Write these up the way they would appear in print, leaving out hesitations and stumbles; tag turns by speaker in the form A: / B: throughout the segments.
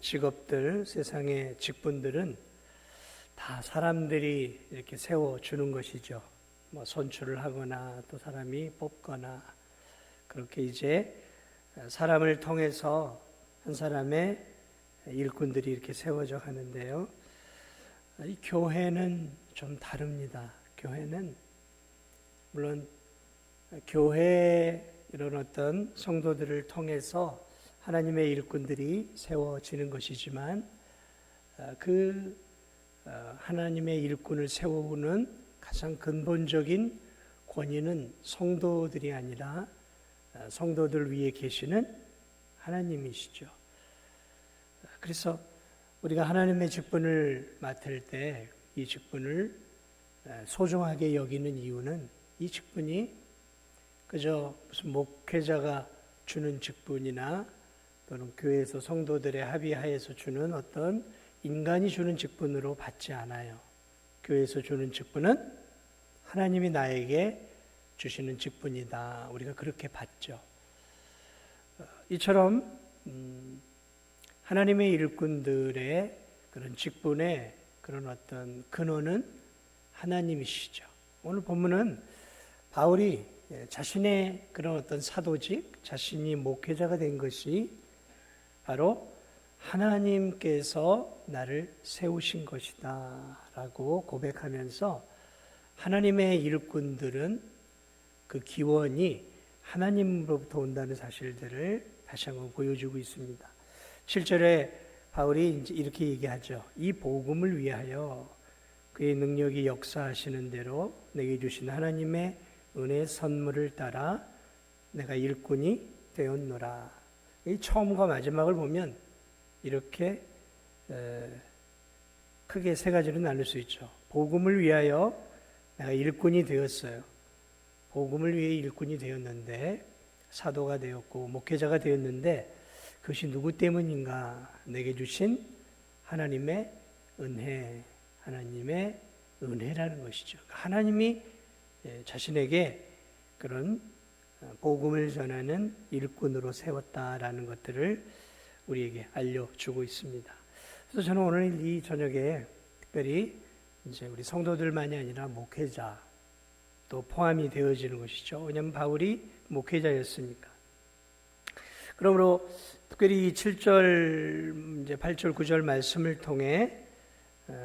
A: 직업들, 세상의 직분들은 다 사람들이 이렇게 세워주는 것이죠. 뭐 선출을 하거나 또 사람이 뽑거나 그렇게 이제 사람을 통해서 한 사람의 일꾼들이 이렇게 세워져 가는데요. 이 교회는 좀 다릅니다. 교회는 물론 교회 이런 어떤 성도들을 통해서 하나님의 일꾼들이 세워지는 것이지만 하나님의 일꾼을 세우는 가장 근본적인 권위는 성도들이 아니라 성도들 위에 계시는 하나님이시죠. 그래서 우리가 하나님의 직분을 맡을 때 이 직분을 소중하게 여기는 이유는 이 직분이 그저 무슨 목회자가 주는 직분이나 또는 교회에서 성도들의 합의하에서 주는 어떤 인간이 주는 직분으로 받지 않아요. 교회에서 주는 직분은 하나님이 나에게 주시는 직분이다. 우리가 그렇게 받죠. 이처럼 하나님의 일꾼들의 그런 직분의 그런 어떤 근원은 하나님이시죠. 오늘 본문은 바울이 자신의 그런 어떤 사도직, 자신이 목회자가 된 것이 바로 하나님께서 나를 세우신 것이다 라고 고백하면서 하나님의 일꾼들은 그 기원이 하나님으로부터 온다는 사실들을 다시 한번 보여주고 있습니다. 7절에 바울이 이렇게 얘기하죠. 이 복음을 위하여 그의 능력이 역사하시는 대로 내게 주신 하나님의 은혜의 선물을 따라 내가 일꾼이 되었노라. 이 처음과 마지막을 보면 이렇게 크게 세 가지로 나눌 수 있죠. 복음을 위하여 내가 일꾼이 되었어요. 복음을 위해 일꾼이 되었는데 사도가 되었고 목회자가 되었는데 그것이 누구 때문인가? 내게 주신 하나님의 은혜, 하나님의 은혜라는 것이죠. 하나님이 자신에게 그런 복음을 전하는 일꾼으로 세웠다라는 것들을 우리에게 알려주고 있습니다. 그래서 저는 오늘 이 저녁에 특별히 이제 우리 성도들만이 아니라 목회자 또 포함이 되어지는 것이죠. 왜냐하면 바울이 목회자였으니까. 그러므로 특별히 7절, 이제 8절, 9절 말씀을 통해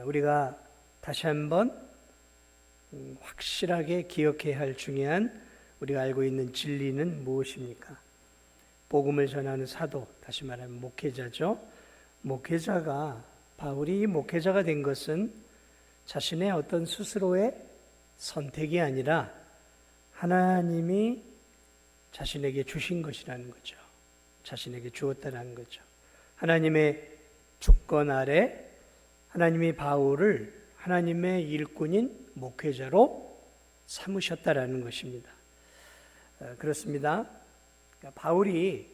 A: 우리가 다시 한번 확실하게 기억해야 할 중요한 우리가 알고 있는 진리는 무엇입니까? 복음을 전하는 사도, 다시 말하면 목회자죠. 목회자가, 바울이 목회자가 된 것은 자신의 어떤 스스로의 선택이 아니라 하나님이 자신에게 주신 것이라는 거죠. 자신에게 주었다는 거죠. 하나님의 주권 아래 하나님이 바울을 하나님의 일꾼인 목회자로 삼으셨다라는 것입니다. 그렇습니다. 그러니까 바울이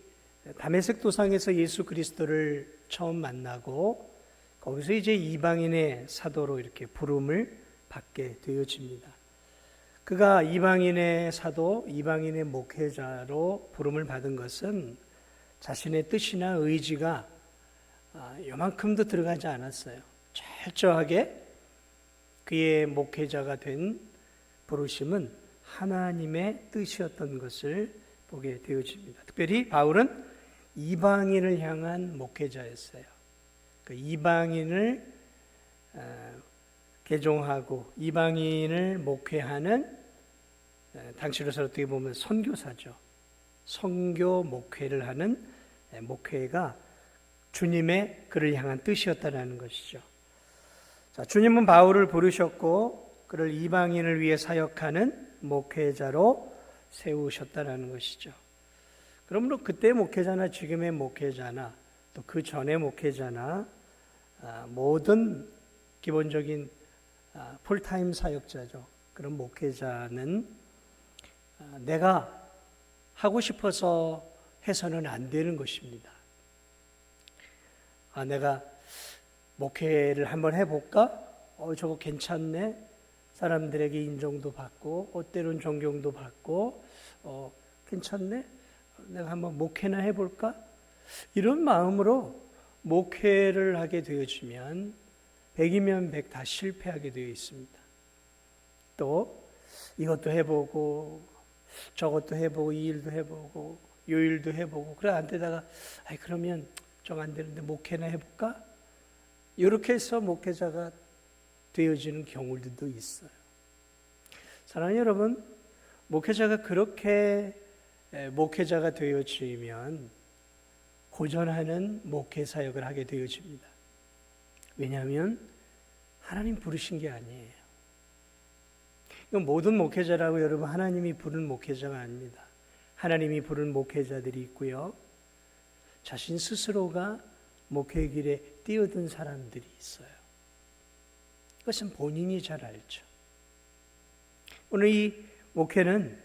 A: 다메섹 도상에서 예수 그리스도를 처음 만나고 거기서 이제 이방인의 사도로 이렇게 부름을 받게 되어집니다. 그가 이방인의 사도, 이방인의 목회자로 부름을 받은 것은 자신의 뜻이나 의지가 요만큼도 들어가지 않았어요. 철저하게 그의 목회자가 된 부르심은 하나님의 뜻이었던 것을 보게 되어집니다. 특별히 바울은 이방인을 향한 목회자였어요. 그 이방인을 개종하고 이방인을 목회하는 당시로서 어떻게 보면 선교사죠. 선교 목회를 하는 목회가 주님의 그를 향한 뜻이었다는 것이죠. 자, 주님은 바울을 부르셨고 그를 이방인을 위해 사역하는 목회자로 세우셨다는 것이죠. 그러므로 그때 목회자나 지금의 목회자나 또 그 전의 목회자나 모든 기본적인 풀타임 사역자죠. 그런 목회자는 내가 하고 싶어서 해서는 안 되는 것입니다. 내가 목회를 한번 해볼까? 저거 괜찮네. 사람들에게 인정도 받고 때로는 존경도 받고 괜찮네. 내가 한번 목회나 해볼까? 이런 마음으로 목회를 하게 되어지면 100이면 100 다 실패하게 되어 있습니다. 또 이것도 해보고 저것도 해보고 이 일도 해보고 요 일도 해보고 그래 안 되다가 그러면 좀 안 되는데 목회나 해볼까? 이렇게 해서 목회자가 되어지는 경우들도 있어요. 사랑하는 여러분, 목회자가 그렇게 목회자가 되어지면 고전하는 목회 사역을 하게 되어집니다. 왜냐하면 하나님 부르신 게 아니에요. 모든 목회자라고 여러분 하나님이 부른 목회자가 아닙니다. 하나님이 부른 목회자들이 있고요. 자신 스스로가 목회 길에 뛰어든 사람들이 있어요. 그것은 본인이 잘 알죠. 오늘 이 목회는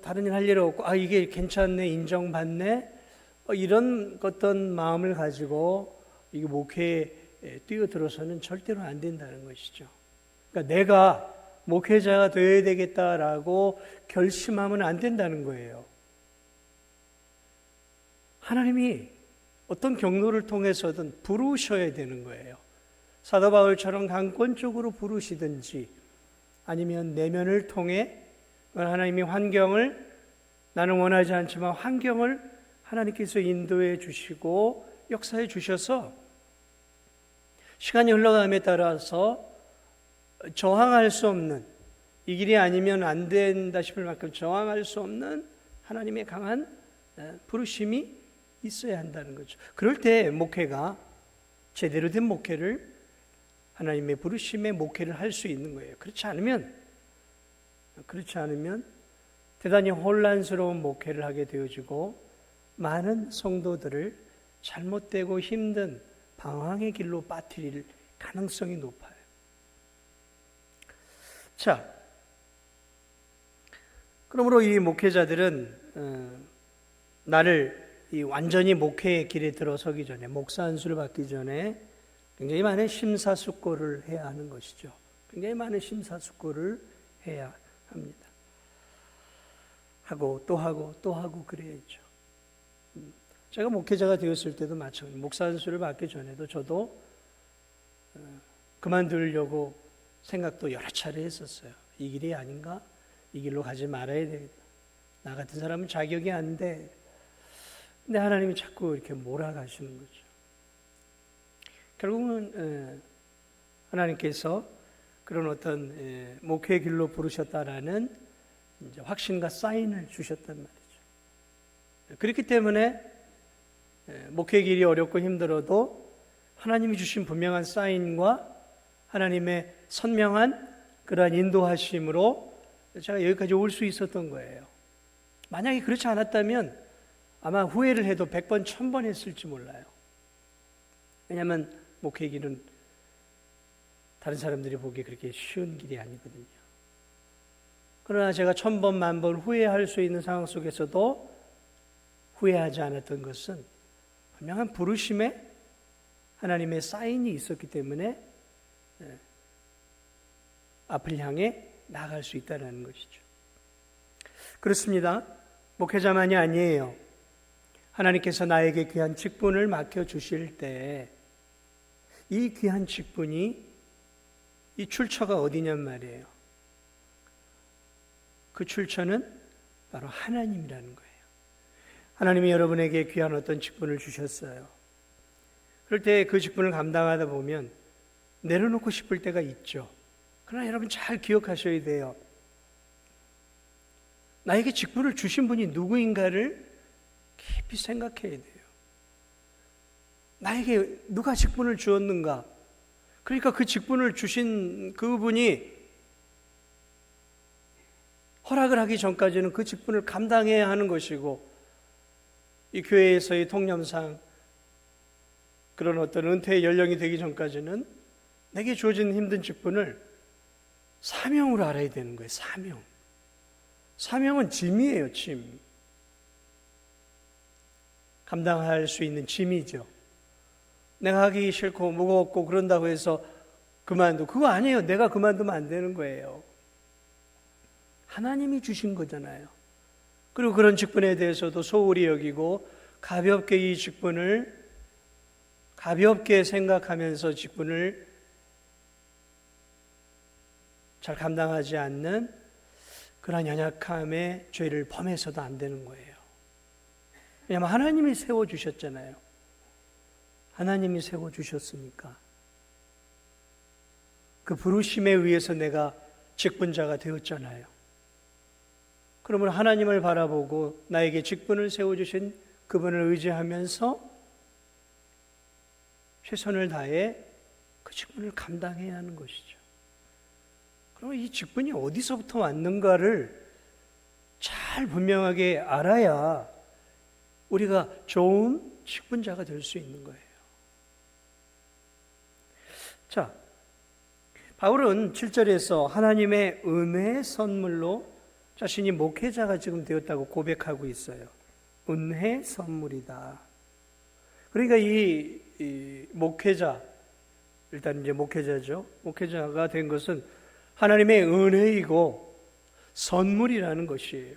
A: 다른 일 할 일 없고 이게 괜찮네 인정받네 이런 어떤 마음을 가지고 이게 목회에 뛰어들어서는 절대로 안 된다는 것이죠. 그러니까 내가 목회자가 되어야 되겠다라고 결심하면 안 된다는 거예요. 하나님이 어떤 경로를 통해서든 부르셔야 되는 거예요. 사도 바울처럼 강권적으로 부르시든지 아니면 내면을 통해 하나님이 환경을 나는 원하지 않지만 환경을 하나님께서 인도해 주시고 역사해 주셔서 시간이 흘러감에 따라서 저항할 수 없는 이 길이 아니면 안 된다 싶을 만큼 저항할 수 없는 하나님의 강한 부르심이 있어야 한다는 거죠. 그럴 때 목회가 제대로 된 목회를 하나님의 부르심의 목회를 할 수 있는 거예요. 그렇지 않으면 대단히 혼란스러운 목회를 하게 되어지고 많은 성도들을 잘못되고 힘든 방황의 길로 빠뜨릴 가능성이 높아요. 자, 그러므로 이 목회자들은 나를 완전히 목회의 길에 들어서기 전에 목사 안수를 받기 전에 굉장히 많은 심사숙고를 해야 하는 것이죠. 굉장히 많은 심사숙고를 해야 합니다. 하고 또 하고 또 하고 그래야죠. 제가 목회자가 되었을 때도 마찬가지. 목사 안수를 받기 전에도 저도 그만두려고 생각도 여러 차례 했었어요. 이 길이 아닌가? 이 길로 가지 말아야 되겠다. 나 같은 사람은 자격이 안 돼. 근데 하나님이 자꾸 이렇게 몰아가시는 거죠. 결국은 하나님께서 그런 어떤 목회의 길로 부르셨다라는 이제 확신과 사인을 주셨단 말이죠. 그렇기 때문에 목회의 길이 어렵고 힘들어도 하나님이 주신 분명한 사인과 하나님의 선명한 그러한 인도하심으로 제가 여기까지 올 수 있었던 거예요. 만약에 그렇지 않았다면 아마 후회를 해도 100번, 1000번 했을지 몰라요. 왜냐하면 목회의 길은 다른 사람들이 보기에 그렇게 쉬운 길이 아니거든요. 그러나 제가 1000번, 1000번 후회할 수 있는 상황 속에서도 후회하지 않았던 것은 분명한 부르심에 하나님의 사인이 있었기 때문에 앞을 향해 나아갈 수 있다는 것이죠. 그렇습니다. 목회자만이 아니에요. 하나님께서 나에게 귀한 직분을 맡겨주실 때 이 귀한 직분이 이 출처가 어디냔 말이에요. 그 출처는 바로 하나님이라는 거예요. 하나님이 여러분에게 귀한 어떤 직분을 주셨어요. 그럴 때 그 직분을 감당하다 보면 내려놓고 싶을 때가 있죠. 그러나 여러분 잘 기억하셔야 돼요. 나에게 직분을 주신 분이 누구인가를 깊이 생각해야 돼요. 나에게 누가 직분을 주었는가? 그러니까 그 직분을 주신 그분이 허락을 하기 전까지는 그 직분을 감당해야 하는 것이고 이 교회에서의 통념상 그런 어떤 은퇴의 연령이 되기 전까지는 내게 주어진 힘든 직분을 사명으로 알아야 되는 거예요. 사명은 짐이에요. 짐. 감당할 수 있는 짐이죠. 내가 하기 싫고 무겁고 그런다고 해서 그만두고 그거 아니에요. 내가 그만두면 안 되는 거예요. 하나님이 주신 거잖아요. 그리고 그런 직분에 대해서도 소홀히 여기고 가볍게 이 직분을 가볍게 생각하면서 직분을 잘 감당하지 않는 그러한 연약함의 죄를 범해서도 안 되는 거예요. 왜냐하면 하나님이 세워주셨잖아요. 하나님이 세워주셨으니까 그 부르심에 의해서 내가 직분자가 되었잖아요. 그러면 하나님을 바라보고 나에게 직분을 세워주신 그분을 의지하면서 최선을 다해 그 직분을 감당해야 하는 것이죠. 그럼 이 직분이 어디서부터 왔는가를 잘 분명하게 알아야 우리가 좋은 직분자가 될 수 있는 거예요. 자, 바울은 7절에서 하나님의 은혜의 선물로 자신이 목회자가 지금 되었다고 고백하고 있어요. 은혜 선물이다. 그러니까 이 목회자, 일단 이제 목회자죠. 목회자가 된 것은 하나님의 은혜이고 선물이라는 것이에요.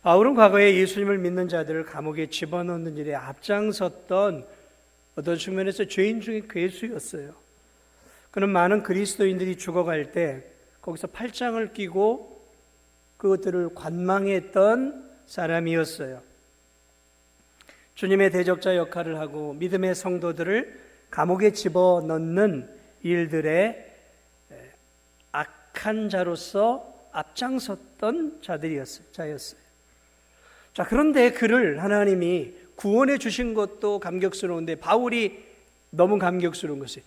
A: 바울은 과거에 예수님을 믿는 자들을 감옥에 집어넣는 일에 앞장섰던 어떤 측면에서 죄인 중에 괴수였어요. 그는 많은 그리스도인들이 죽어갈 때 거기서 팔짱을 끼고 그것들을 관망했던 사람이었어요. 주님의 대적자 역할을 하고 믿음의 성도들을 감옥에 집어넣는 일들에 악한 자로서 앞장섰던 자였어요. 자, 그런데 그를 하나님이 구원해 주신 것도 감격스러운데 바울이 너무 감격스러운 것이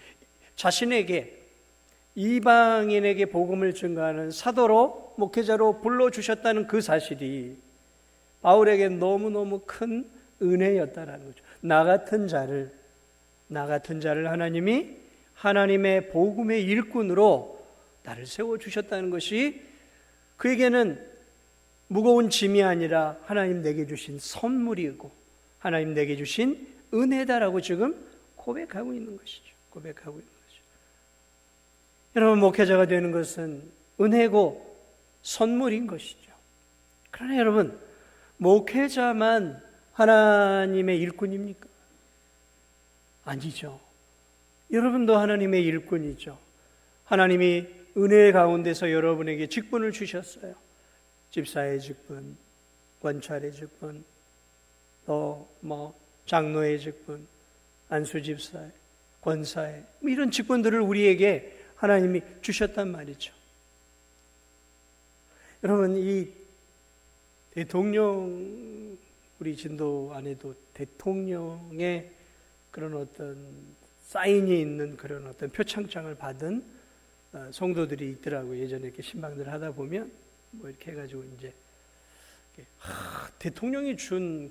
A: 자신에게 이방인에게 복음을 증거하는 사도로 목회자로 불러주셨다는 그 사실이 바울에게 너무너무 큰 은혜였다라는 거죠. 나 같은 자를 하나님이 하나님의 복음의 일꾼으로 나를 세워주셨다는 것이 그에게는 무거운 짐이 아니라 하나님 내게 주신 선물이고 하나님 내게 주신 은혜다라고 지금 고백하고 있는 것이죠. 여러분, 목회자가 되는 것은 은혜고 선물인 것이죠. 그러나 여러분, 목회자만 하나님의 일꾼입니까? 아니죠. 여러분도 하나님의 일꾼이죠. 하나님이 은혜 가운데서 여러분에게 직분을 주셨어요. 집사의 직분, 권찰의 직분, 또 장로의 직분, 안수집사의, 권사의 이런 직분들을 우리에게 하나님이 주셨단 말이죠. 여러분, 이 대통령, 우리 진도 안에도 대통령의 그런 어떤 사인이 있는 그런 어떤 표창장을 받은 성도들이 있더라고요. 예전에 이렇게 신방들 하다 보면 이렇게 해가지고 이제 대통령이 준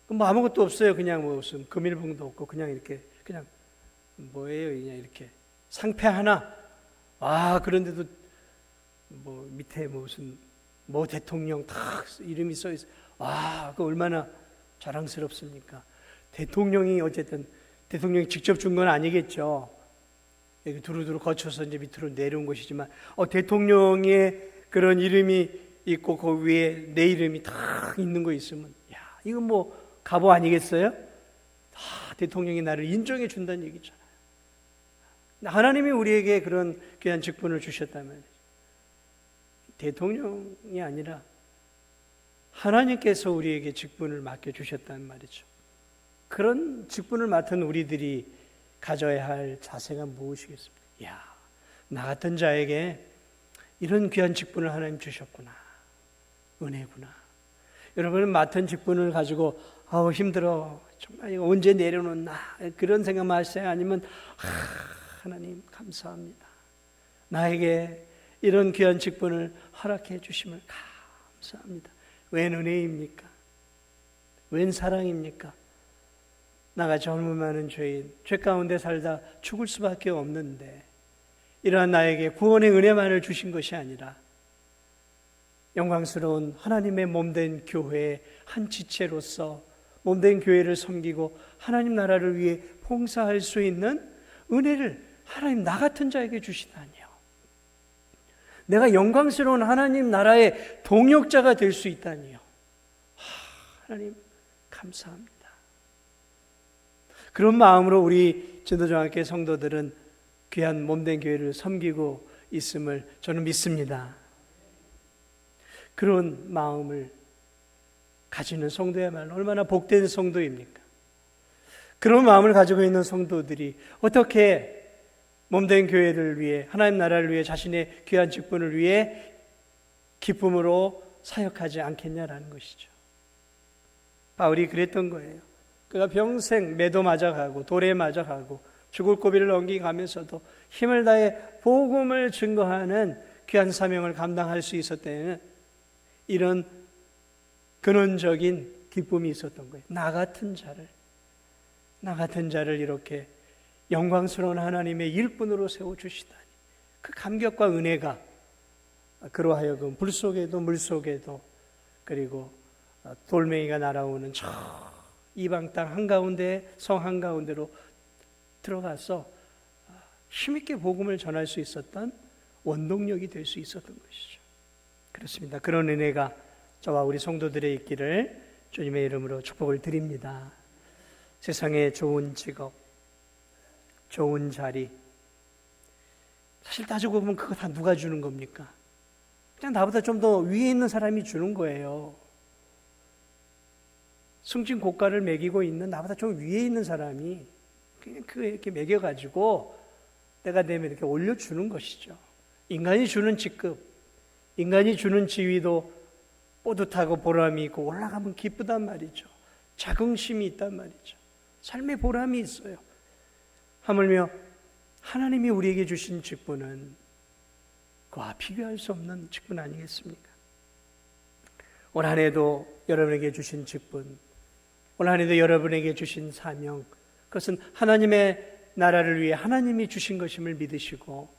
A: 아무것도 없어요. 그냥 무슨 금일봉도 없고 그냥 이렇게 그냥 뭐예요? 그냥 이렇게 상패 하나. 그런데도 밑에 무슨 대통령 딱 이름이 써 있어. 그 얼마나 자랑스럽습니까? 대통령이 어쨌든 대통령이 직접 준 건 아니겠죠. 여기 두루두루 거쳐서 이제 밑으로 내려온 것이지만 대통령의 그런 이름이 있고 그 위에 내 이름이 딱 있는 거 있으면 이건 갑오 아니겠어요? 대통령이 나를 인정해 준다는 얘기잖아요. 하나님이 우리에게 그런 귀한 직분을 주셨다면 대통령이 아니라 하나님께서 우리에게 직분을 맡겨주셨단 말이죠. 그런 직분을 맡은 우리들이 가져야 할 자세가 무엇이겠습니까? 나 같은 자에게 이런 귀한 직분을 하나님 주셨구나. 은혜구나. 여러분은 맡은 직분을 가지고 힘들어. 정말 이거 언제 내려놓나. 그런 생각만 하세요? 아니면 하나님 감사합니다. 나에게 이런 귀한 직분을 허락해 주심을 감사합니다. 웬 은혜입니까? 웬 사랑입니까? 나같이 얼마나 많은 죄인, 죄 가운데 살다 죽을 수밖에 없는데 이러한 나에게 구원의 은혜만을 주신 것이 아니라 영광스러운 하나님의 몸된 교회의 한 지체로서 몸된 교회를 섬기고 하나님 나라를 위해 봉사할 수 있는 은혜를 하나님 나 같은 자에게 주시다니요. 내가 영광스러운 하나님 나라의 동역자가 될 수 있다니요. 하나님 감사합니다. 그런 마음으로 우리 진도중학교 성도들은 귀한 몸된 교회를 섬기고 있음을 저는 믿습니다. 그런 마음을 가지는 성도야말로 얼마나 복된 성도입니까? 그런 마음을 가지고 있는 성도들이 어떻게 몸된 교회를 위해, 하나님 나라를 위해, 자신의 귀한 직분을 위해 기쁨으로 사역하지 않겠냐라는 것이죠. 바울이 그랬던 거예요. 그가 평생 매도 맞아가고 돌에 맞아가고 죽을 고비를 넘기가면서도 힘을 다해 복음을 증거하는 귀한 사명을 감당할 수 있었다는 이런 근원적인 기쁨이 있었던 거예요. 나 같은 자를 이렇게 영광스러운 하나님의 일꾼으로 세워주시다니, 그 감격과 은혜가 그로 하여금 불 속에도 물 속에도, 그리고 돌멩이가 날아오는 저 이방 땅 한가운데, 성 한가운데로 들어가서 힘있게 복음을 전할 수 있었던 원동력이 될 수 있었던 것이죠. 그렇습니다. 그런 은혜가 저와 우리 성도들의 있기를 주님의 이름으로 축복을 드립니다. 세상에 좋은 직업, 좋은 자리, 사실 따지고 보면 그거 다 누가 주는 겁니까? 그냥 나보다 좀 더 위에 있는 사람이 주는 거예요. 승진 고가를 매기고 있는 나보다 좀 위에 있는 사람이 그냥 이렇게 매겨가지고 때가 되면 이렇게 올려주는 것이죠. 인간이 주는 직급, 인간이 주는 지위도 뿌듯하고 보람이 있고 올라가면 기쁘단 말이죠. 자긍심이 있단 말이죠. 삶의 보람이 있어요. 하물며 하나님이 우리에게 주신 직분은 그와 비교할 수 없는 직분 아니겠습니까? 올 한 해도 여러분에게 주신 직분, 올 한 해도 여러분에게 주신 사명, 그것은 하나님의 나라를 위해 하나님이 주신 것임을 믿으시고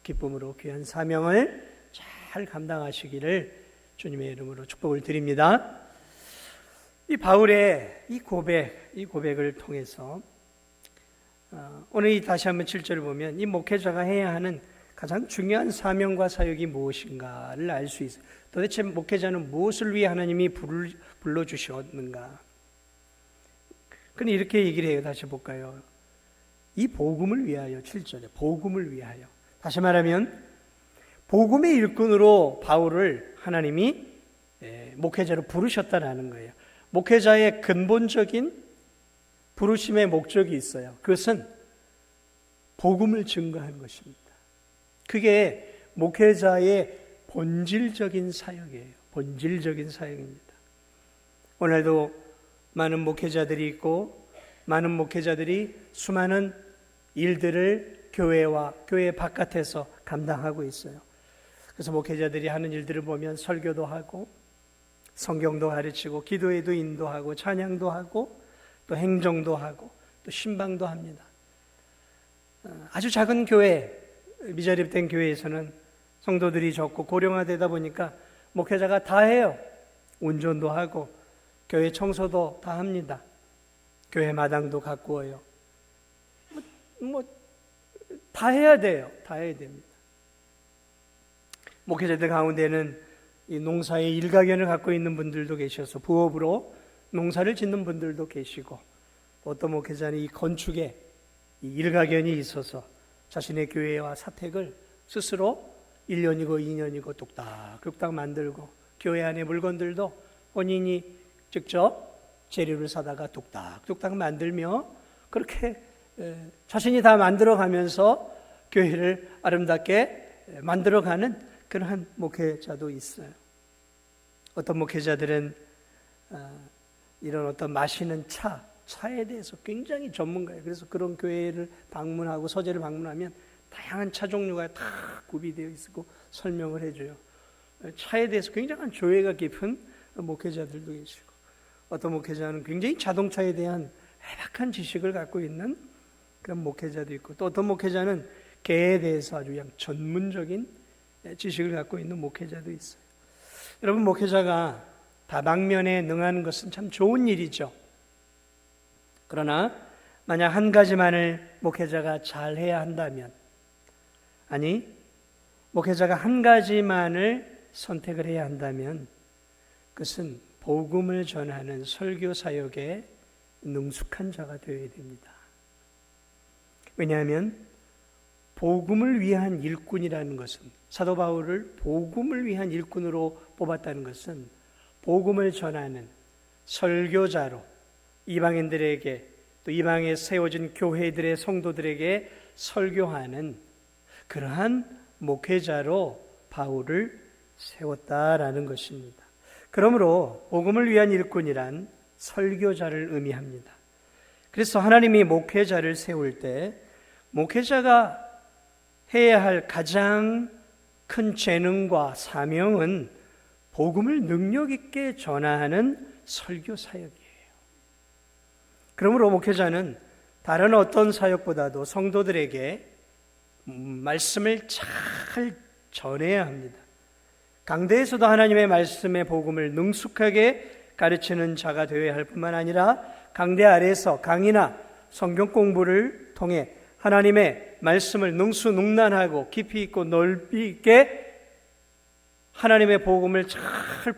A: 기쁨으로 귀한 사명을 잘 감당하시기를 주님의 이름으로 축복을 드립니다. 이 바울의 이 고백을 통해서 오늘 다시 한번 7절을 보면 이 목회자가 해야 하는 가장 중요한 사명과 사역이 무엇인가를 알 수 있어요. 도대체 목회자는 무엇을 위해 하나님이 불러주셨는가? 그런데 이렇게 얘기를 해요. 다시 볼까요? 이 복음을 위하여, 7절에 복음을 위하여. 다시 말하면 복음의 일꾼으로 바울을 하나님이 목회자로 부르셨다라는 거예요. 목회자의 근본적인 부르심의 목적이 있어요. 그것은 복음을 증거하는 것입니다. 그게 목회자의 본질적인 사역이에요. 본질적인 사역입니다. 오늘도 많은 목회자들이 있고 많은 목회자들이 수많은 일들을 교회와 교회 바깥에서 감당하고 있어요. 그래서 목회자들이 하는 일들을 보면 설교도 하고 성경도 가르치고 기도에도 인도하고 찬양도 하고 또 행정도 하고 또 신방도 합니다. 아주 작은 교회, 미자립된 교회에서는 성도들이 적고 고령화되다 보니까 목회자가 다 해요. 운전도 하고 교회 청소도 다 합니다. 교회 마당도 가꾸어요. 다 해야 돼요. 다 해야 됩니다. 목회자들 가운데는 이 농사의 일가견을 갖고 있는 분들도 계셔서 부업으로 농사를 짓는 분들도 계시고, 어떤 목회자는 이 건축에 이 일가견이 있어서 자신의 교회와 사택을 스스로 1년이고 2년이고 뚝딱뚝딱 만들고, 교회 안의 물건들도 본인이 직접 재료를 사다가 뚝딱뚝딱 만들며 그렇게 자신이 다 만들어가면서 교회를 아름답게 만들어가는 그러한 목회자도 있어요. 어떤 목회자들은 이런 어떤 마시는 차에 대해서 굉장히 전문가예요. 그래서 그런 교회를 방문하고 서재를 방문하면 다양한 차 종류가 다 구비되어 있고 설명을 해줘요. 차에 대해서 굉장한 조예가 깊은 목회자들도 계시고, 어떤 목회자는 굉장히 자동차에 대한 해박한 지식을 갖고 있는 그런 목회자도 있고, 또 어떤 목회자는 개에 대해서 아주 그냥 전문적인 지식을 갖고 있는 목회자도 있어요. 여러분, 목회자가 다방면에 능하는 것은 참 좋은 일이죠. 그러나 만약 한 가지만을 목회자가 잘 해야 한다면, 아니 목회자가 한 가지만을 선택을 해야 한다면 그것은 복음을 전하는 설교 사역에 능숙한 자가 되어야 됩니다. 왜냐하면 복음을 위한 일꾼이라는 것은, 사도 바울을 복음을 위한 일꾼으로 뽑았다는 것은 복음을 전하는 설교자로 이방인들에게, 또 이방에 세워진 교회들의 성도들에게 설교하는 그러한 목회자로 바울을 세웠다라는 것입니다. 그러므로 복음을 위한 일꾼이란 설교자를 의미합니다. 그래서 하나님이 목회자를 세울 때 목회자가 해야 할 가장 큰 재능과 사명은 복음을 능력 있게 전하는 설교 사역이에요. 그러므로 목회자는 다른 어떤 사역보다도 성도들에게 말씀을 잘 전해야 합니다. 강대에서도 하나님의 말씀의 복음을 능숙하게 가르치는 자가 되어야 할 뿐만 아니라 강대 아래에서 강의나 성경 공부를 통해 하나님의 말씀을 능수능란하고 깊이 있고 넓이 있게 하나님의 복음을 잘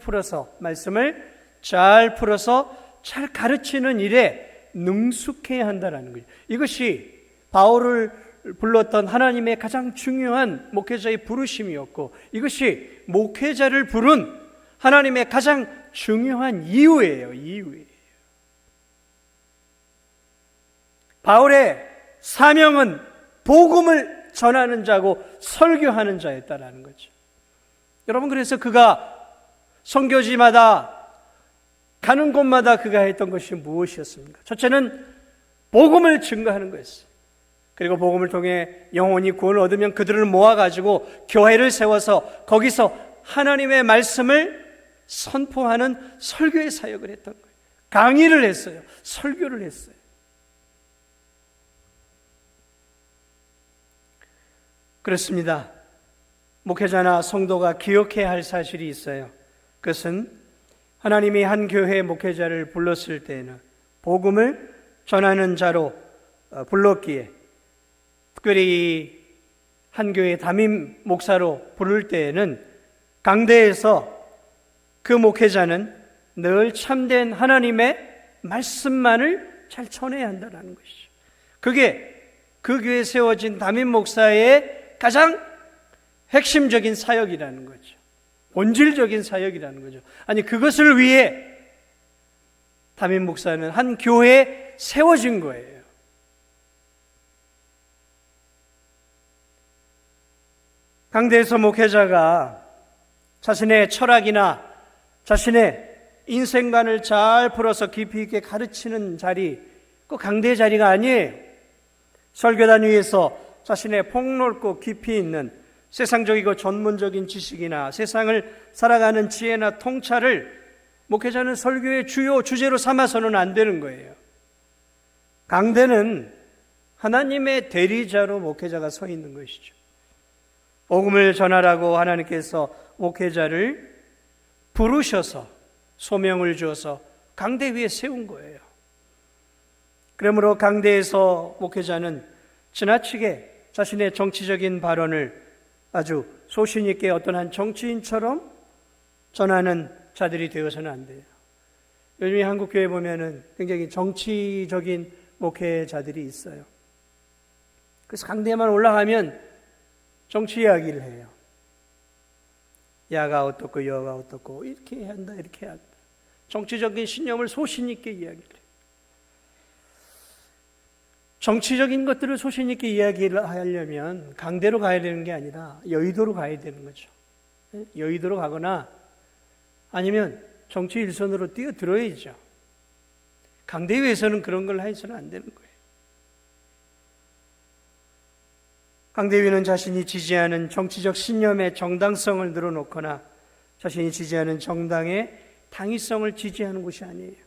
A: 풀어서, 말씀을 잘 풀어서 잘 가르치는 일에 능숙해야 한다는 거죠. 이것이 바울을 불렀던 하나님의 가장 중요한 목회자의 부르심이었고, 이것이 목회자를 부른 하나님의 가장 중요한 이유예요. 바울의 사명은 복음을 전하는 자고 설교하는 자였다라는 거죠. 여러분, 그래서 그가 선교지마다 가는 곳마다 그가 했던 것이 무엇이었습니까? 첫째는 복음을 증거하는 거였어요. 그리고 복음을 통해 영혼이 구원을 얻으면 그들을 모아가지고 교회를 세워서 거기서 하나님의 말씀을 선포하는 설교의 사역을 했던 거예요. 강의를 했어요. 설교를 했어요. 그렇습니다. 목회자나 성도가 기억해야 할 사실이 있어요. 그것은 하나님이 한 교회의 목회자를 불렀을 때에는 복음을 전하는 자로 불렀기에, 특별히 한 교회의 담임 목사로 부를 때에는 강대에서 그 목회자는 늘 참된 하나님의 말씀만을 잘 전해야 한다는 것이죠. 그게 그 교회에 세워진 담임 목사의 가장 핵심적인 사역이라는 거죠. 본질적인 사역이라는 거죠. 아니, 그것을 위해 담임 목사는 한 교회에 세워진 거예요. 강대에서 목회자가 자신의 철학이나 자신의 인생관을 잘 풀어서 깊이 있게 가르치는 자리, 그 강대의 자리가 아니에요. 설교단 위에서 자신의 폭넓고 깊이 있는 세상적이고 전문적인 지식이나 세상을 살아가는 지혜나 통찰을 목회자는 설교의 주요 주제로 삼아서는 안 되는 거예요. 강대는 하나님의 대리자로 목회자가 서 있는 것이죠. 복음을 전하라고 하나님께서 목회자를 부르셔서 소명을 주어서 강대 위에 세운 거예요. 그러므로 강대에서 목회자는 지나치게 자신의 정치적인 발언을 아주 소신 있게 어떤 한 정치인처럼 전하는 자들이 되어서는 안 돼요. 요즘에 한국 교회 보면은 굉장히 정치적인 목회자들이 있어요. 그래서 강대에만 올라가면 정치 이야기를 해요. 야가 어떻고 여가 어떻고 이렇게 해야 한다, 이렇게 해야 한다. 정치적인 신념을 소신 있게 이야기를 해요. 정치적인 것들을 소신 있게 이야기를 하려면 강대로 가야 되는 게 아니라 여의도로 가야 되는 거죠. 여의도로 가거나 아니면 정치 일선으로 뛰어들어야죠. 강대위에서는 그런 걸 해서는 안 되는 거예요. 강대위는 자신이 지지하는 정치적 신념의 정당성을 늘어놓거나 자신이 지지하는 정당의 당위성을 지지하는 곳이 아니에요.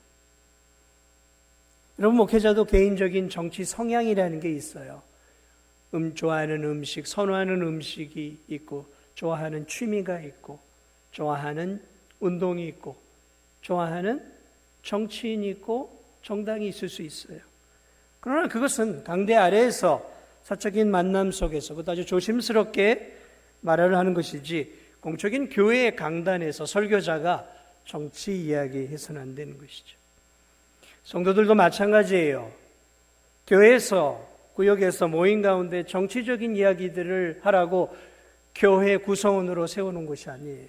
A: 여러분, 목회자도 개인적인 정치 성향이라는 게 있어요. 좋아하는 음식, 선호하는 음식이 있고, 좋아하는 취미가 있고, 좋아하는 운동이 있고, 좋아하는 정치인이 있고, 정당이 있을 수 있어요. 그러나 그것은 강대 아래에서 사적인 만남 속에서 그것도 아주 조심스럽게 말을 하는 것이지, 공적인 교회의 강단에서 설교자가 정치 이야기해서는 안 되는 것이죠. 성도들도 마찬가지예요. 교회에서 구역에서 모임 가운데 정치적인 이야기들을 하라고 교회 구성원으로 세우는 것이 아니에요.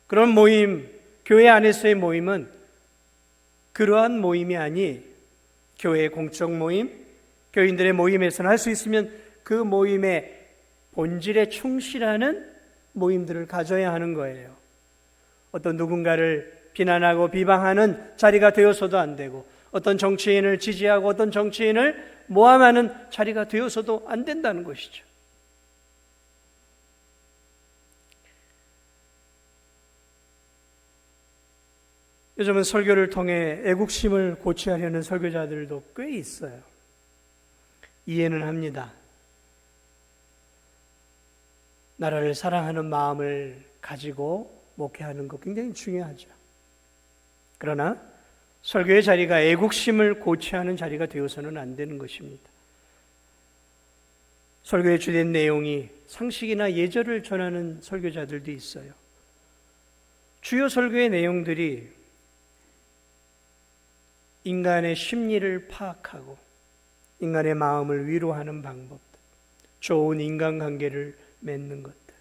A: 그런 모임, 교회 안에서의 모임은 그러한 모임이 아니, 교회의 공적 모임, 교인들의 모임에서는 할 수 있으면 그 모임의 본질에 충실하는 모임들을 가져야 하는 거예요. 어떤 누군가를 비난하고 비방하는 자리가 되어서도 안 되고, 어떤 정치인을 지지하고 어떤 정치인을 모함하는 자리가 되어서도 안 된다는 것이죠. 요즘은 설교를 통해 애국심을 고취하려는 설교자들도 꽤 있어요. 이해는 합니다. 나라를 사랑하는 마음을 가지고 목회하는 것 굉장히 중요하죠. 그러나 설교의 자리가 애국심을 고취하는 자리가 되어서는 안 되는 것입니다. 설교의 주된 내용이 상식이나 예절을 전하는 설교자들도 있어요. 주요 설교의 내용들이 인간의 심리를 파악하고 인간의 마음을 위로하는 방법들, 좋은 인간관계를 맺는 것들,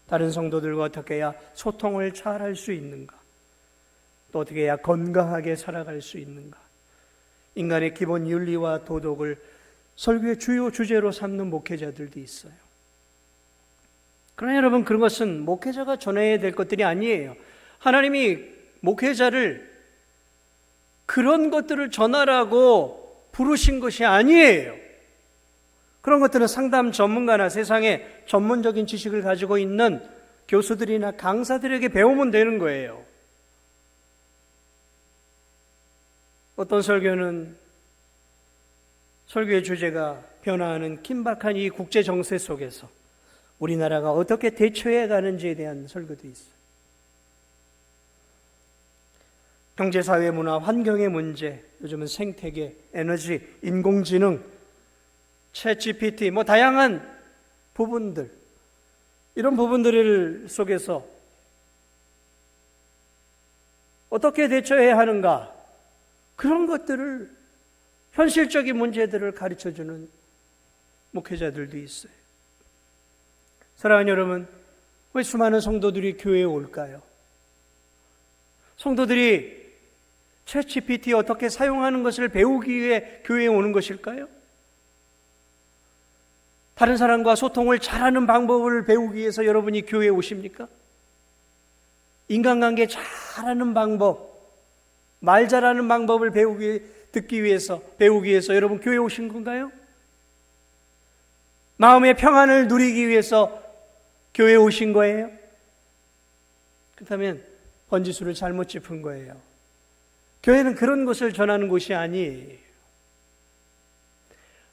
A: 다른 성도들과 어떻게 해야 소통을 잘 할 수 있는가, 또 어떻게 해야 건강하게 살아갈 수 있는가, 인간의 기본 윤리와 도덕을 설교의 주요 주제로 삼는 목회자들도 있어요. 그러나 여러분, 그런 것은 목회자가 전해야 될 것들이 아니에요. 하나님이 목회자를 그런 것들을 전하라고 부르신 것이 아니에요. 그런 것들은 상담 전문가나 세상에 전문적인 지식을 가지고 있는 교수들이나 강사들에게 배우면 되는 거예요. 어떤 설교는 설교의 주제가 변화하는 긴박한 이 국제 정세 속에서 우리나라가 어떻게 대처해 가는지에 대한 설교도 있어요. 경제, 사회, 문화, 환경의 문제, 요즘은 생태계, 에너지, 인공지능, 챗GPT, 다양한 부분들, 이런 부분들 속에서 어떻게 대처해야 하는가, 그런 것들을, 현실적인 문제들을 가르쳐주는 목회자들도 있어요. 사랑하는 여러분, 왜 수많은 성도들이 교회에 올까요? 성도들이 챗GPT 어떻게 사용하는 것을 배우기 위해 교회에 오는 것일까요? 다른 사람과 소통을 잘하는 방법을 배우기 위해서 여러분이 교회에 오십니까? 인간관계 잘하는 방법, 말 잘하는 방법을 배우기 위해서 여러분 교회에 오신 건가요? 마음의 평안을 누리기 위해서 교회에 오신 거예요? 그렇다면 번지수를 잘못 짚은 거예요. 교회는 그런 것을 전하는 곳이 아니에요.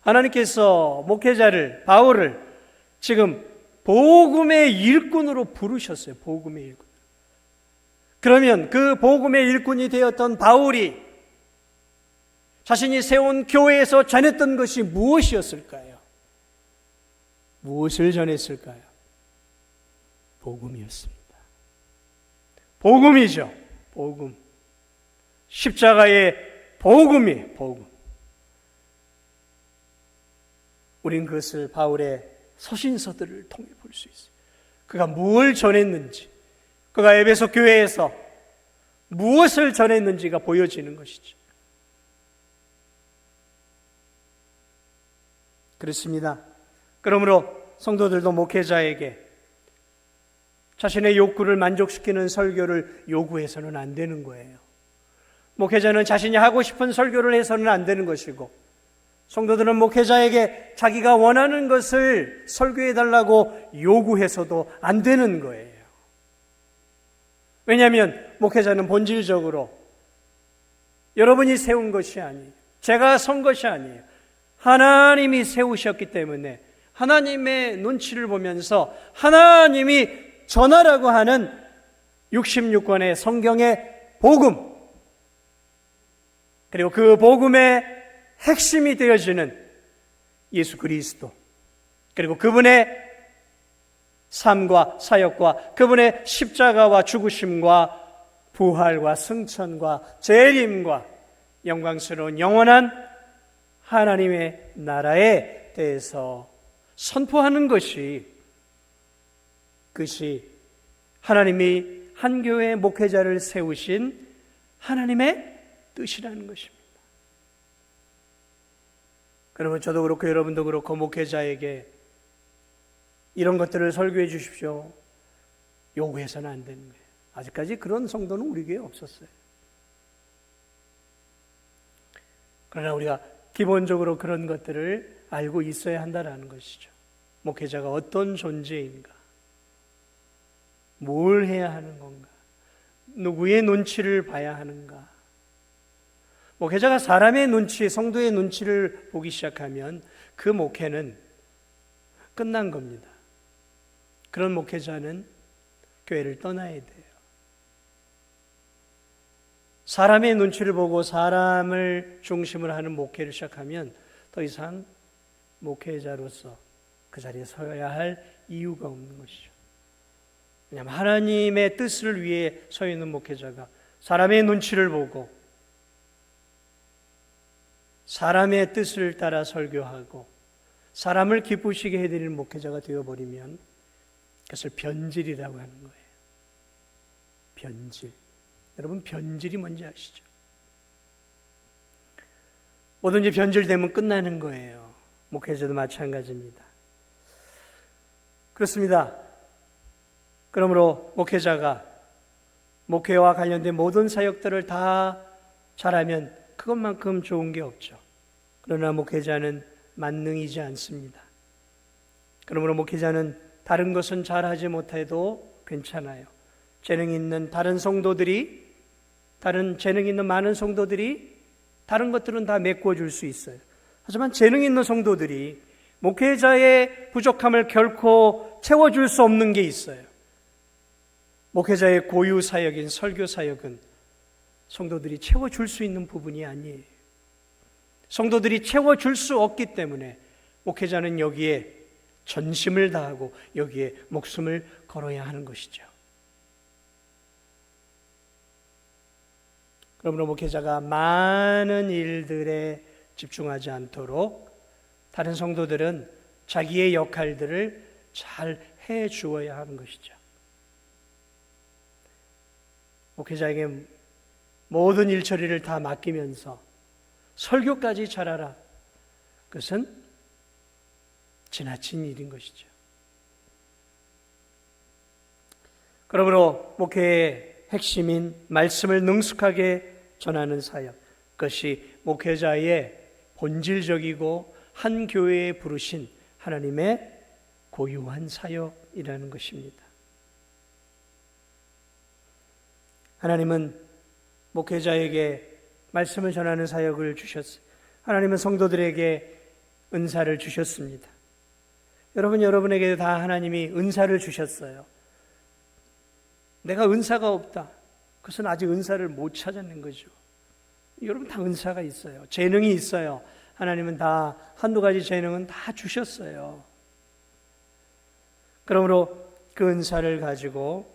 A: 하나님께서 목회자를, 바울을 지금 복음의 일꾼으로 부르셨어요. 복음의 일꾼. 그러면 그 복음의 일꾼이 되었던 바울이 자신이 세운 교회에서 전했던 것이 무엇이었을까요? 무엇을 전했을까요? 복음이었습니다. 복음이죠. 복음. 십자가의 복음이 복음. 우린 그것을 바울의 서신서들을 통해 볼 수 있어요. 그가 무엇을 전했는지, 그가 에베소 교회에서 무엇을 전했는지가 보여지는 것이죠. 그렇습니다. 그러므로 성도들도 목회자에게 자신의 욕구를 만족시키는 설교를 요구해서는 안 되는 거예요. 목회자는 자신이 하고 싶은 설교를 해서는 안 되는 것이고, 성도들은 목회자에게 자기가 원하는 것을 설교해달라고 요구해서도 안 되는 거예요. 왜냐하면 목회자는 본질적으로 여러분이 세운 것이 아니에요. 제가 선 것이 아니에요. 하나님이 세우셨기 때문에 하나님의 눈치를 보면서 하나님이 전하라고 하는 66권의 성경의 복음, 그리고 그 복음의 핵심이 되어지는 예수 그리스도, 그리고 그분의 삶과 사역과 그분의 십자가와 죽으심과 부활과 승천과 재림과 영광스러운 영원한 하나님의 나라에 대해서 선포하는 것이, 그것이 하나님이 한 교회 목회자를 세우신 하나님의 뜻이라는 것입니다. 그러면 저도 그렇고 여러분도 그렇고 목회자에게 이런 것들을 설교해 주십시오, 요구해서는 안 되는 거예요. 아직까지 그런 성도는 우리 교회에 없었어요. 그러나 우리가 기본적으로 그런 것들을 알고 있어야 한다는 것이죠. 목회자가 어떤 존재인가, 뭘 해야 하는 건가, 누구의 눈치를 봐야 하는가. 목회자가 사람의 눈치, 성도의 눈치를 보기 시작하면 그 목회는 끝난 겁니다. 그런 목회자는 교회를 떠나야 돼요. 사람의 눈치를 보고 사람을 중심으로 하는 목회를 시작하면 더 이상 목회자로서 그 자리에 서야 할 이유가 없는 것이죠. 왜냐하면 하나님의 뜻을 위해 서 있는 목회자가 사람의 눈치를 보고 사람의 뜻을 따라 설교하고 사람을 기쁘시게 해드리는 목회자가 되어버리면 그것을 변질이라고 하는 거예요. 변질. 여러분, 변질이 뭔지 아시죠? 뭐든지 변질되면 끝나는 거예요. 목회자도 마찬가지입니다. 그렇습니다. 그러므로 목회자가 목회와 관련된 모든 사역들을 다 잘하면 그것만큼 좋은 게 없죠. 그러나 목회자는 만능이지 않습니다. 그러므로 목회자는 다른 것은 잘하지 못해도 괜찮아요. 재능 있는 다른 성도들이, 다른 재능 있는 많은 성도들이 다른 것들은 다 메꿔줄 수 있어요. 하지만 재능 있는 성도들이 목회자의 부족함을 결코 채워줄 수 없는 게 있어요. 목회자의 고유 사역인 설교 사역은 성도들이 채워줄 수 있는 부분이 아니에요. 성도들이 채워줄 수 없기 때문에 목회자는 여기에 전심을 다하고 여기에 목숨을 걸어야 하는 것이죠. 그러므로 목회자가 많은 일들에 집중하지 않도록 다른 성도들은 자기의 역할들을 잘 해주어야 하는 것이죠. 목회자에게 모든 일처리를 다 맡기면서 설교까지 잘하라, 그것은 지나친 일인 것이죠. 그러므로 목회의 핵심인 말씀을 능숙하게 전하는 사역, 그것이 목회자의 본질적이고 한 교회에 부르신 하나님의 고유한 사역이라는 것입니다. 하나님은 목회자에게 말씀을 전하는 사역을 주셨어요. 하나님은 성도들에게 은사를 주셨습니다. 여러분에게 다 하나님이 은사를 주셨어요. 내가 은사가 없다, 그것은 아직 은사를 못 찾아낸 거죠. 여러분 다 은사가 있어요. 재능이 있어요. 하나님은 다 한두 가지 재능은 다 주셨어요. 그러므로 그 은사를 가지고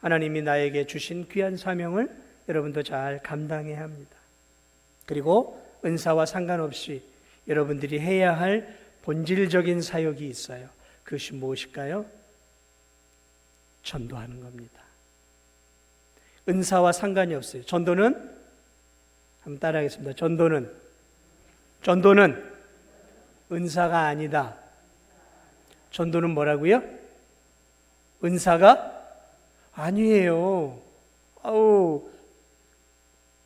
A: 하나님이 나에게 주신 귀한 사명을 여러분도 잘 감당해야 합니다. 그리고 은사와 상관없이 여러분들이 해야 할 본질적인 사역이 있어요. 그것이 무엇일까요? 전도하는 겁니다. 은사와 상관이 없어요. 전도는, 한번 따라하겠습니다. 전도는 은사가 아니다. 전도는 뭐라고요? 은사가 아니에요.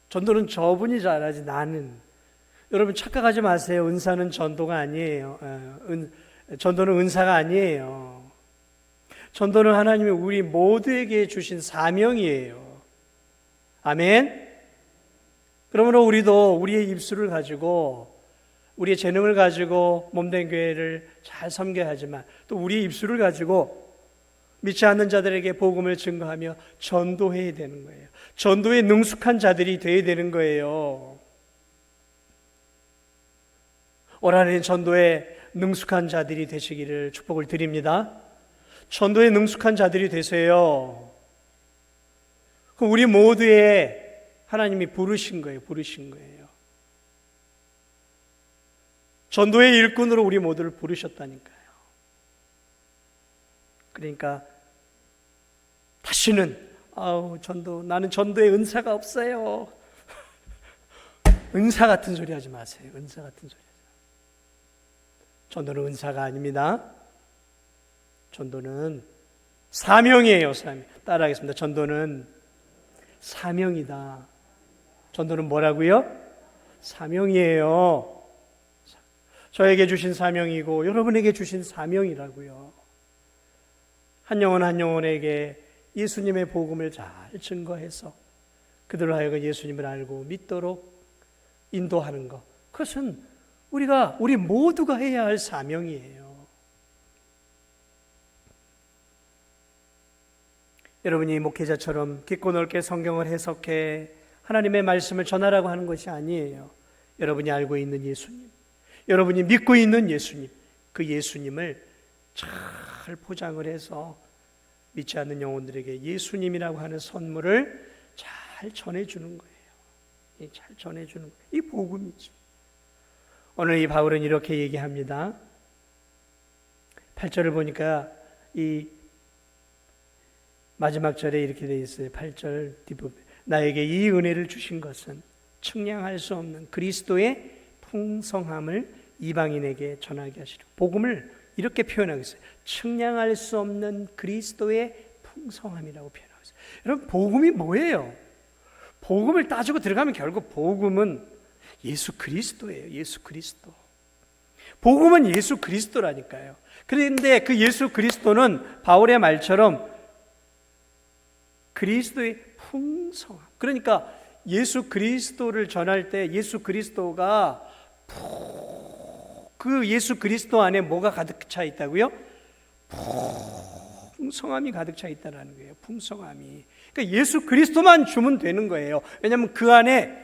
A: 전도는 저분이 잘하지, 나는. 여러분 착각하지 마세요. 은사는 전도가 아니에요. 전도는 은사가 아니에요. 전도는 하나님이 우리 모두에게 주신 사명이에요. 아멘. 그러므로 우리도 우리의 입술을 가지고, 우리의 재능을 가지고 몸된 교회를 잘 섬겨야 하지만 또 우리의 입술을 가지고 믿지 않는 자들에게 복음을 증거하며 전도해야 되는 거예요. 전도에 능숙한 자들이 되어야 되는 거예요. 올 한해 전도에 능숙한 자들이 되시기를 축복을 드립니다. 전도에 능숙한 자들이 되세요. 우리 모두의 하나님이 부르신 거예요. 전도의 일꾼으로 우리 모두를 부르셨다니까요. 그러니까 다시는 나는 전도의 은사가 없어요. 은사 같은 소리 하지 마세요. 은사 같은 소리 하지 마세요. 전도는 은사가 아닙니다. 전도는 사명이에요. 사명. 따라하겠습니다. 전도는 사명이다. 전도는 뭐라고요? 사명이에요. 저에게 주신 사명이고 여러분에게 주신 사명이라고요. 한 영혼 한 영혼에게 예수님의 복음을 잘 증거해서 그들로 하여금 예수님을 알고 믿도록 인도하는 것, 그것은 우리 모두가 해야 할 사명이에요. 여러분이 목회자처럼 깊고 넓게 성경을 해석해 하나님의 말씀을 전하라고 하는 것이 아니에요. 여러분이 알고 있는 예수님, 여러분이 믿고 있는 예수님, 그 예수님을 잘 포장을 해서 믿지 않는 영혼들에게 예수님이라고 하는 선물을 잘 전해주는 거예요. 잘 전해주는 거예요. 이 복음이죠. 오늘 이 바울은 이렇게 얘기합니다. 8절을 보니까 이 마지막 절에 이렇게 되어 있어요. 8절 뒷부분. 나에게 이 은혜를 주신 것은 측량할 수 없는 그리스도의 풍성함을 이방인에게 전하게 하시려. 복음을 이렇게 표현하고 있어요. 측량할 수 없는 그리스도의 풍성함이라고 표현하고 있어요. 여러분, 복음이 뭐예요? 복음을 따지고 들어가면 결국 복음은 예수 그리스도예요. 예수 그리스도. 복음은 예수 그리스도라니까요. 그런데 그 예수 그리스도는 바울의 말처럼 그리스도의 풍성함. 그러니까 예수 그리스도를 전할 때 예수 그리스도가 그 예수 그리스도 안에 뭐가 가득 차 있다고요? 풍성함이 가득 차 있다는 거예요. 풍성함이. 그러니까 예수 그리스도만 주면 되는 거예요. 왜냐하면 그 안에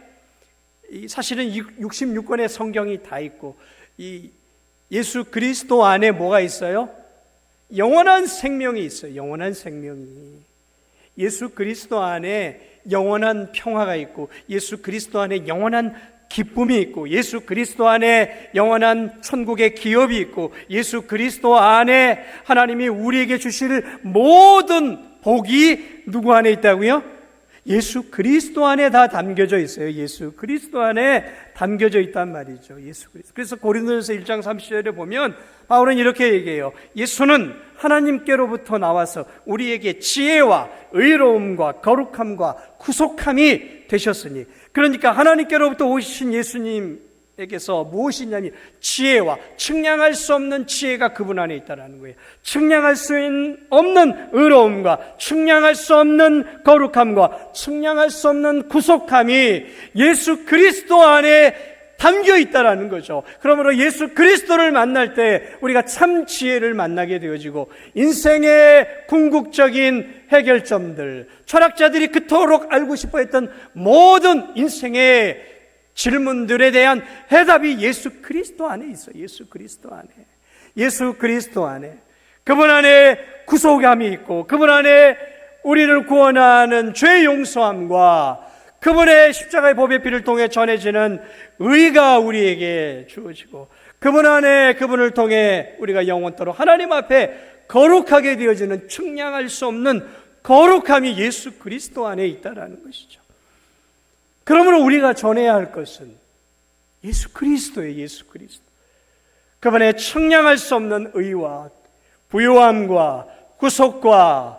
A: 사실은 66권의 성경이 다 있고 이 예수 그리스도 안에 뭐가 있어요? 영원한 생명이 있어요. 영원한 생명이. 예수 그리스도 안에 영원한 평화가 있고 예수 그리스도 안에 영원한 기쁨이 있고 예수 그리스도 안에 영원한 천국의 기업이 있고 예수 그리스도 안에 하나님이 우리에게 주실 모든 복이 누구 안에 있다고요? 예수 그리스도 안에 다 담겨져 있어요. 예수 그리스도 안에 담겨져 있단 말이죠. 예수 그리스도. 그래서 고린도전서 1장 30절에 보면 바울은 이렇게 얘기해요. 예수는 하나님께로부터 나와서 우리에게 지혜와 의로움과 거룩함과 구속함이 되셨으니, 그러니까 하나님께로부터 오신 예수님에게서 무엇이냐면 지혜와 측량할 수 없는 지혜가 그분 안에 있다는 거예요. 측량할 수 없는 의로움과 측량할 수 없는 거룩함과 측량할 수 없는 구속함이 예수 그리스도 안에 담겨 있다라는 거죠. 그러므로 예수 그리스도를 만날 때 우리가 참 지혜를 만나게 되어지고 인생의 궁극적인 해결점들, 철학자들이 그토록 알고 싶어 했던 모든 인생의 질문들에 대한 해답이 예수 그리스도 안에 있어요. 예수 그리스도 안에. 예수 그리스도 안에. 그분 안에 구속함이 있고 그분 안에 우리를 구원하는 죄 용서함과 그분의 십자가의 보배 피를 통해 전해지는 의가 우리에게 주어지고 그분 안에 그분을 통해 우리가 영원토록 하나님 앞에 거룩하게 되어지는 측량할 수 없는 거룩함이 예수 그리스도 안에 있다는 것이죠. 그러므로 우리가 전해야 할 것은 예수 그리스도예요. 예수 그리스도. 그분의 측량할 수 없는 의와 부요함과 구속과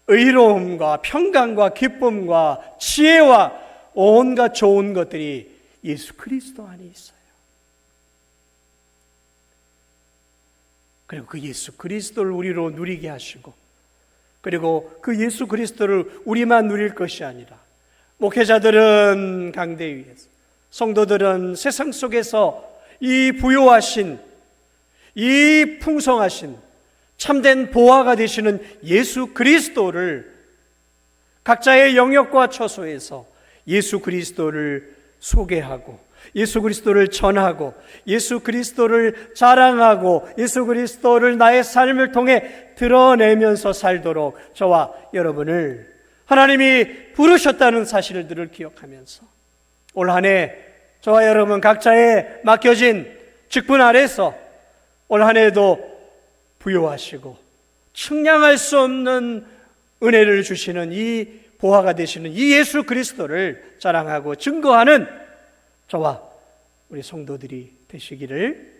A: 의로움과 평강과 기쁨과 지혜와 온갖 좋은 것들이 예수 그리스도 안에 있어요. 그리고 그 예수 그리스도를 우리로 누리게 하시고 그리고 그 예수 그리스도를 우리만 누릴 것이 아니라 목회자들은 강대 위에서, 성도들은 세상 속에서 이 부요하신, 이 풍성하신 참된 보화가 되시는 예수 그리스도를 각자의 영역과 처소에서 예수 그리스도를 소개하고 예수 그리스도를 전하고 예수 그리스도를 자랑하고 예수 그리스도를 나의 삶을 통해 드러내면서 살도록 저와 여러분을 하나님이 부르셨다는 사실들을 기억하면서 올 한 해 저와 여러분 각자의 맡겨진 직분 아래서 올 한 해도 부요하시고 측량할 수 없는 은혜를 주시는 이 보화가 되시는 이 예수 그리스도를 자랑하고 증거하는 저와 우리 성도들이 되시기를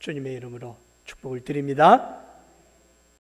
A: 주님의 이름으로 축복을 드립니다.